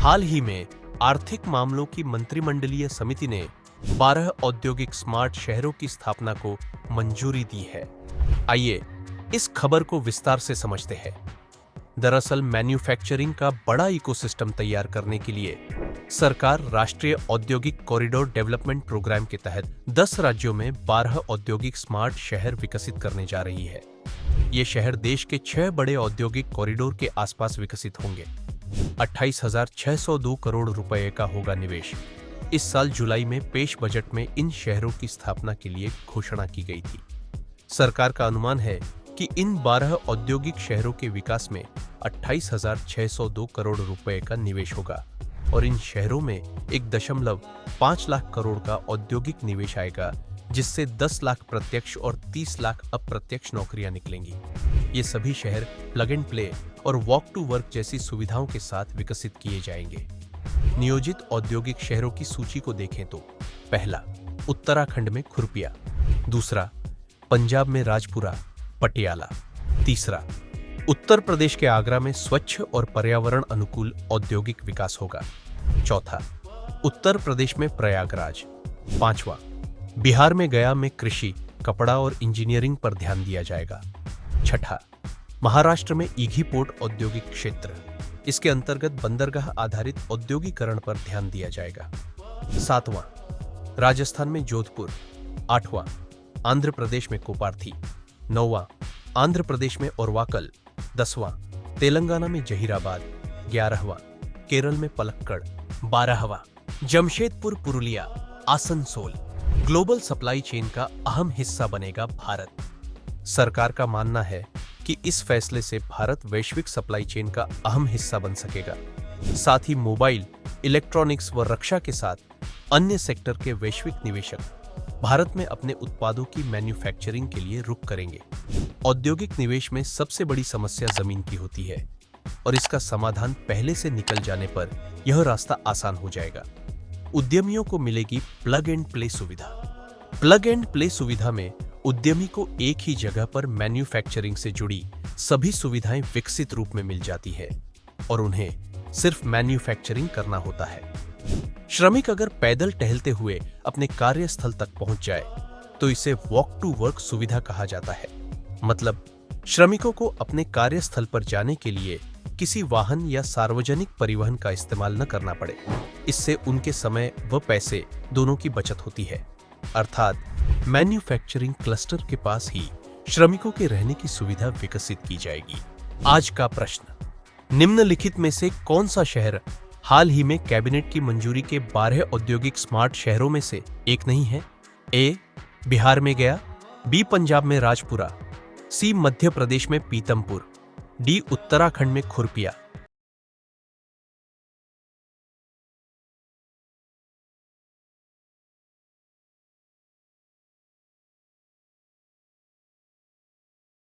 हाल ही में आर्थिक मामलों की मंत्रिमंडलीय समिति ने 12 औद्योगिक स्मार्ट शहरों की स्थापना को मंजूरी दी है। आइए इस खबर को विस्तार से समझते हैं। दरअसल मैन्युफैक्चरिंग का बड़ा इकोसिस्टम तैयार करने के लिए सरकार राष्ट्रीय औद्योगिक कॉरिडोर डेवलपमेंट प्रोग्राम के तहत 10 राज्यों में 12 औद्योगिक स्मार्ट शहर विकसित करने जा रही है। ये शहर देश के 6 बड़े औद्योगिक कॉरिडोर के आसपास विकसित होंगे। 28,602 करोड़ रुपए का होगा निवेश। इस साल जुलाई में पेश बजट में इन शहरों की स्थापना के लिए घोषणा की गई थी। सरकार का अनुमान है कि इन 12 औद्योगिक शहरों के विकास में 28,602 करोड़ रुपए का निवेश होगा और इन शहरों में 1.5 लाख करोड़ का औद्योगिक निवेश आएगा, जिससे 10 लाख प्रत्यक्ष और 30 लाख अप्रत्यक्ष नौकरियां निकलेंगी। ये सभी शहर प्लग एंड प्ले और वॉक टू वर्क जैसी सुविधाओं के साथ विकसित किए जाएंगे। नियोजित औद्योगिक शहरों की सूची को देखें तो पहला, उत्तराखंड में खुरपिया। दूसरा, पंजाब में राजपुरा पटियाला। तीसरा, उत्तर प्रदेश के आगरा में स्वच्छ और पर्यावरण अनुकूल औद्योगिक विकास होगा। चौथा, उत्तर प्रदेश में प्रयागराज। पांचवा, बिहार में गया में कृषि, कपड़ा और इंजीनियरिंग पर ध्यान दिया जाएगा। छठा, महाराष्ट्र में ईघी पोर्ट औद्योगिक क्षेत्र। इसके अंतर्गत बंदरगाह आधारित औद्योगिकरण पर ध्यान दिया जाएगा। सातवां, राजस्थान में जोधपुर। आठवां, आंध्र प्रदेश में कोपार्थी। नौवां, आंध्र प्रदेश में ओरवाकल। 10वां, तेलंगाना में जहीराबाद। 11वां, केरल में पलक्कड़। 12वां, Jamshedpur Purulia Asansol. Global supply chain का अहम हिस्सा बनेगा भारत। सरकार का मानना है कि इस फैसले से भारत वैश्विक सप्लाई चेन का अहम हिस्सा बन सकेगा। साथ ही मोबाइल, इलेक्ट्रॉनिक्स व रक्षा के साथ अन्य सेक्टर के वैश्विक निवेशक भारत में अपने उत्पादों की मैन्युफैक्चरिंग के लिए रुख करेंगे। औद्योगिक निवेश में सबसे बड़ी समस्या जमीन की होती है और इसका समाधान पहले से निकल जाने पर यह रास्ता आसान हो जाएगा। उद्यमियों को मिलेगी प्लग एंड प्ले सुविधा। प्लग एंड प्ले सुविधा में उद्यमी को एक ही जगह पर मैन्युफैक्चरिंग से जुड़ी सभी सुविधाएं विकसित रूप में मिल जाती है और उन्हें सिर्फ मैन्युफैक्चरिंग करना होता है। श्रमिक अगर पैदल टहलते हुए अपने कार्यस्थल तक पहुंच जाए तो इसे वॉक टू वर्क सुविधा कहा जाता है। मतलब श्रमिकों को अपने कार्यस्थल पर जाने के लिए किसी वाहन या सार्वजनिक परिवहन का इस्तेमाल न करना पड़े। इससे उनके समय व पैसे दोनों की बचत होती है। अर्थात मैन्युफैक्चरिंग क्लस्टर के पास ही श्रमिकों के रहने की सुविधा विकसित की जाएगी। आज का प्रश्न, निम्नलिखित में से कौन सा शहर हाल ही में कैबिनेट की मंजूरी के 12 औद्योगिक स्मार्ट शहरों में से एक नहीं है? ए, बिहार में गया। बी, पंजाब में राजपुरा। सी, मध्य प्रदेश में पीतमपुर। डी, उत्तराखंड में खुरपिया।